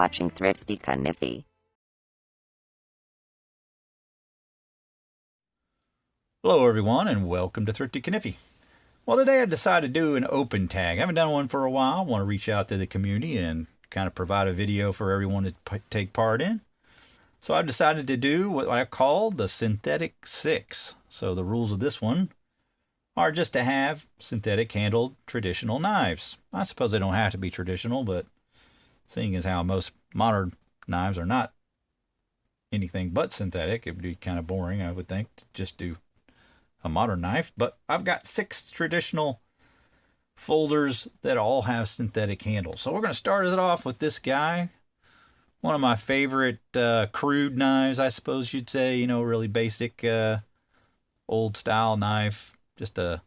watching Thrifty Kaniffy. Hello everyone and welcome to Thrifty Kaniffy. Well, today I decided to do an open tag. I haven't done one for a while. I want to reach out to the community and kind of provide a video for everyone to take part in. So I've decided to do what I call the Synthetic 6. So the rules of this one are just to have synthetic handled traditional knives. I suppose they don't have to be traditional, but seeing as how most modern knives are not anything but synthetic, it would be kind of boring, I would think, to just do a modern knife. But I've got 6 traditional folders that all have synthetic handles. So we're going to start it off with this guy. One of my favorite crude knives, I suppose you'd say. You know, really basic old style knife. Just an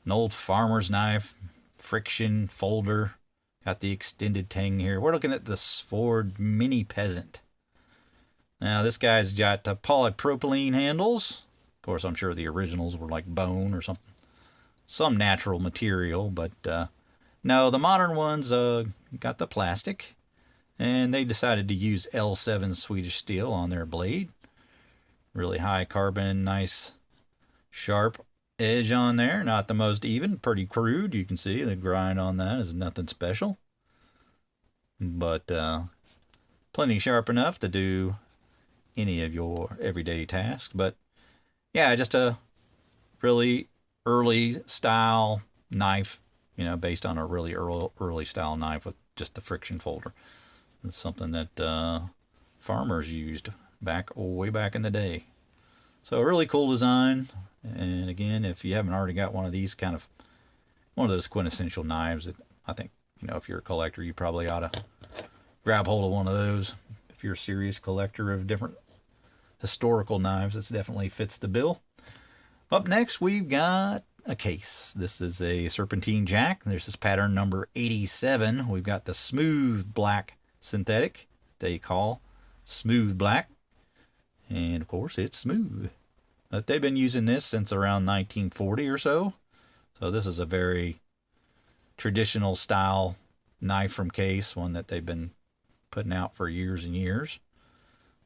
old farmer's knife. Friction folder. Got the extended tang here. We're looking at the Schrade Mini Peasant. Now this guy's got polypropylene handles. Of course, I'm sure the originals were like bone or something. Some natural material, but no, the modern ones got the plastic. And they decided to use L7 Swedish steel on their blade. Really high carbon, nice sharp edge on there. Not the most even, pretty crude. You can see the grind on that is nothing special. But plenty sharp enough to do any of your everyday tasks. But yeah, just a really early style knife, you know, based on a really early style knife with just the friction folder. It's something that farmers used way back in the day. So a really cool design. And again, if you haven't already got one of these, kind of one of those quintessential knives that I think, you know, if you're a collector, you probably ought to grab hold of one of those. If you're a serious collector of different historical knives, this definitely fits the bill. Up next, we've got a case. This is a Serpentine jack. There's this pattern number 87. We've got the smooth black synthetic they call smooth black. And of course, it's smooth. But they've been using this since around 1940 or so. So this is a very traditional style knife from case, one that they've been putting out for years and years.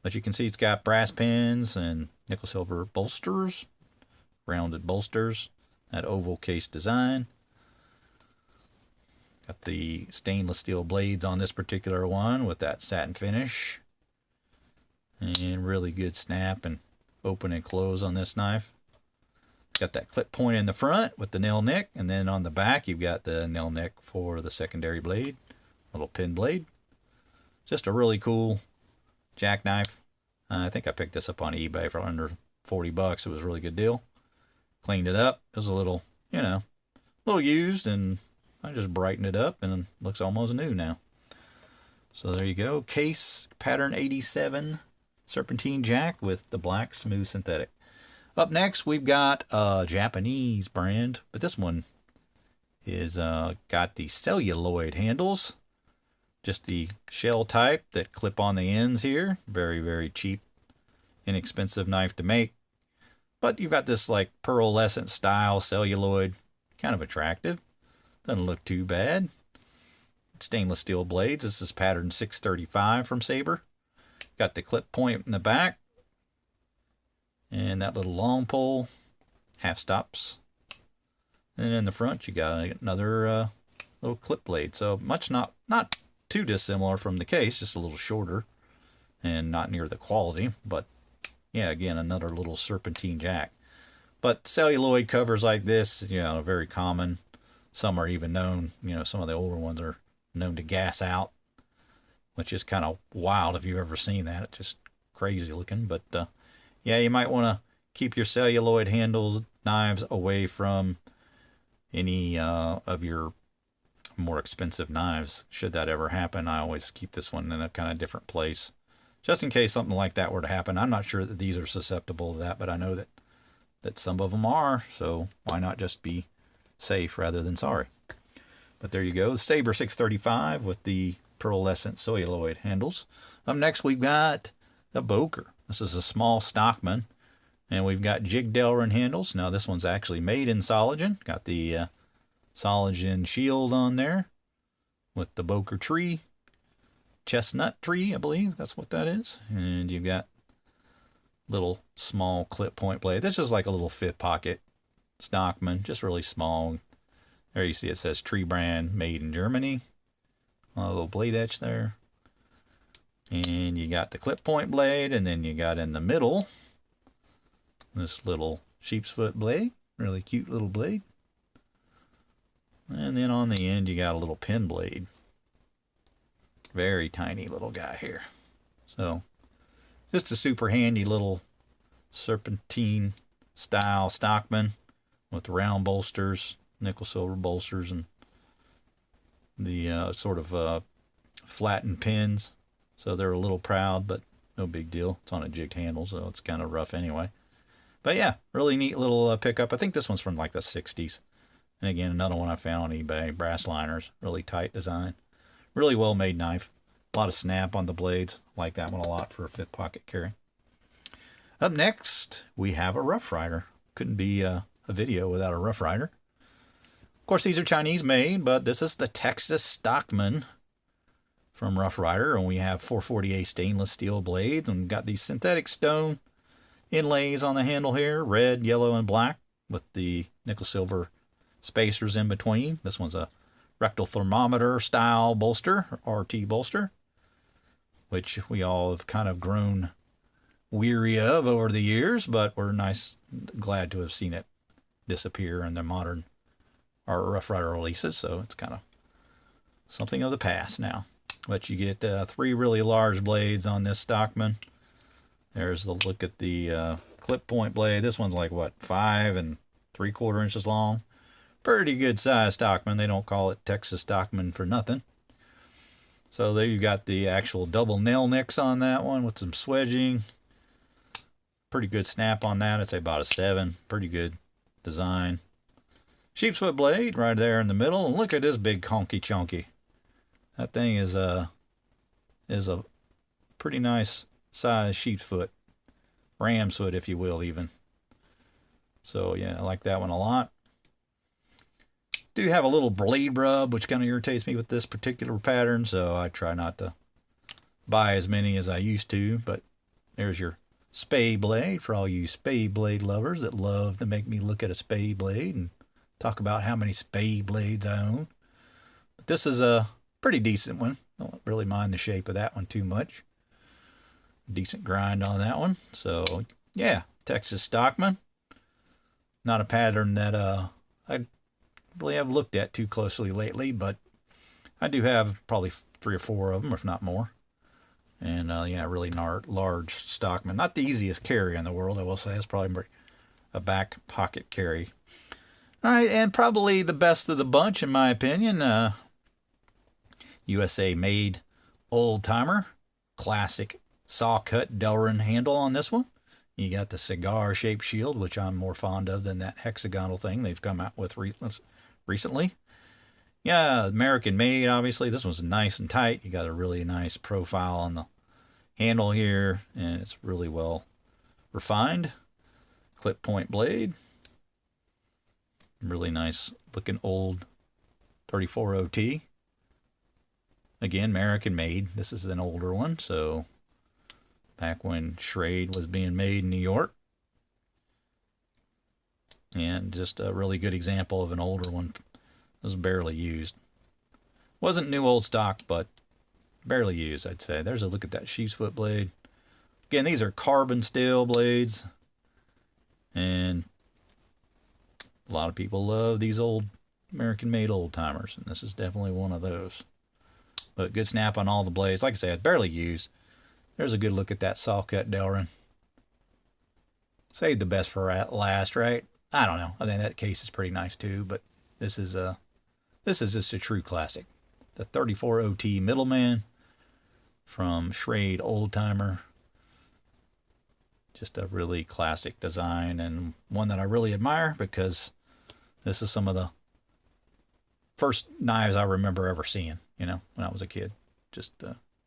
But you can see it's got brass pins and nickel silver bolsters, rounded bolsters, that oval case design. Got the stainless steel blades on this particular one with that satin finish. And really good snap and open and close on this knife. Got that clip point in the front with the nail nick, and then on the back you've got the nail nick for the secondary blade, little pin blade. Just a really cool jackknife. I think I picked this up on eBay for under 40 bucks. It was a really good deal. Cleaned it up. It was a little, you know, a little used, and I just brightened it up and it looks almost new now. So there you go. Case pattern 87 Serpentine jack with the black smooth synthetic. Up next, we've got a Japanese brand, but this one is got the celluloid handles. Just the shell type that clip on the ends here. Very, very cheap, inexpensive knife to make. But you've got this like pearlescent style celluloid, kind of attractive. Doesn't look too bad. Stainless steel blades. This is pattern 635 from Saber. Got the clip point in the back. And that little long pole, half stops. And in the front, you got another little clip blade. So much not too dissimilar from the case, just a little shorter and not near the quality. But yeah, again, another little Serpentine jack. But celluloid covers like this, you know, are very common. Some are even known, you know, some of the older ones are known to gas out, which is kind of wild if you've ever seen that. It's just crazy looking. But yeah, you might want to keep your celluloid handles knives away from any of your more expensive knives. Should that ever happen, I always keep this one in a kind of different place, just in case something like that were to happen. I'm not sure that these are susceptible to that, but I know that some of them are, so why not just be safe rather than sorry. But there you go, the Saber 635 with the pearlescent celluloid handles. Up next, we've got the Boker. This is a small Stockman, and we've got jig Delrin handles. Now this one's actually made in Sologen. Got the Sologen shield on there. with the Boker tree. chestnut tree, I believe that's what that is. And you've got little small clip point blade. This is like a little 5th pocket Stockman, just really small. There you see it says tree brand made in Germany. A little blade etch there. And you got the clip point blade, and then you got in the middle this little sheep's foot blade. Really cute little blade. And then on the end you got a little pin blade. Very tiny little guy here. So just a super handy little serpentine style Stockman with round bolsters, nickel silver bolsters, and the sort of flattened pins. So they're a little proud, but no big deal. It's on a jigged handle, so it's kind of rough anyway. But yeah, really neat little pickup. I think this one's from like the 60s. And again, another one I found on eBay. Brass liners, really tight design. Really well made knife. A lot of snap on the blades. Like that one a lot for a 5th pocket carry. Up next, we have a Rough Rider. Couldn't be a video without a Rough Rider. Of course, these are Chinese made, but this is the Texas Stockman from Rough Rider. And we have 440A stainless steel blades. And we've got these synthetic stone inlays on the handle here. Red, yellow, and black with the nickel silver spacers in between. This one's a rectal thermometer style bolster, RT bolster, which we all have kind of grown weary of over the years, but we're glad to have seen it disappear in the modern Rough Rider releases, so it's kind of something of the past now. But you get 3 really large blades on this Stockman. There's the look at the clip point blade. This one's like, what, 5 3/4 inches long? Pretty good size Stockman. They don't call it Texas Stockman for nothing. So there you got the actual double nail nicks on that one with some swedging. Pretty good snap on that. I'd say about a 7. Pretty good design. Sheep's foot blade right there in the middle. And look at this big honky chunky. That thing is a pretty nice size sheep's foot. Ram's foot, if you will, even. So yeah, I like that one a lot. Do have a little blade rub, which kind of irritates me with this particular pattern, so I try not to buy as many as I used to. But there's your spade blade for all you spade blade lovers that love to make me look at a spade blade and talk about how many spade blades I own. But this is a pretty decent one. Don't really mind the shape of that one too much. Decent grind on that one. So yeah, Texas Stockman. Not a pattern that I really have looked at too closely lately, but I do have probably 3 or 4 of them, if not more. And yeah, really large Stockman. Not the easiest carry in the world, I will say. It's probably a back pocket carry. All right, and probably the best of the bunch, in my opinion. USA made old timer, classic saw cut Delrin handle on this one. You got the cigar shaped shield, which I'm more fond of than that hexagonal thing they've come out with recently. Yeah, American made, obviously. This one's nice and tight. You got a really nice profile on the handle here, and it's really well refined. Clip point blade. Really nice looking old 34 OT. Again, American made. This is an older one, so back when Schrade was being made in New York. And just a really good example of an older one. It was barely used. Wasn't new old stock, but barely used, I'd say. There's a look at that sheep's foot blade. Again, these are carbon steel blades. And a lot of people love these old American-made old-timers, and this is definitely one of those. But good snap on all the blades. Like I said, barely used. There's a good look at that saw-cut Delrin. Saved the best for last, right? I don't know. I think that case is pretty nice too, but this is just a true classic. The 34 OT Middleman from Schrade Old Timer. Just a really classic design, and one that I really admire because this is some of the first knives I remember ever seeing, when I was a kid. Just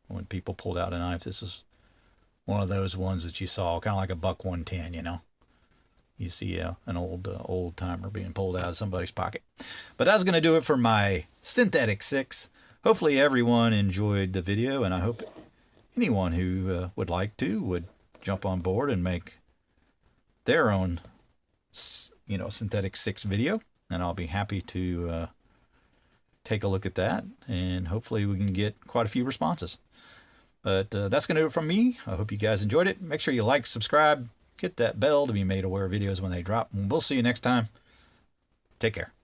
when people pulled out a knife, this is one of those ones that you saw, kind of like a buck 110, You see an old timer being pulled out of somebody's pocket. But that's going to do it for my Synthetic 6 hopefully everyone enjoyed the video, and I hope anyone who would like to would jump on board and make their own, synthetic 6 video, and I'll be happy to take a look at that, and hopefully we can get quite a few responses. But that's going to do it from me. I hope you guys enjoyed it. Make sure you like, subscribe, hit that bell to be made aware of videos when they drop, and we'll see you next time. Take care.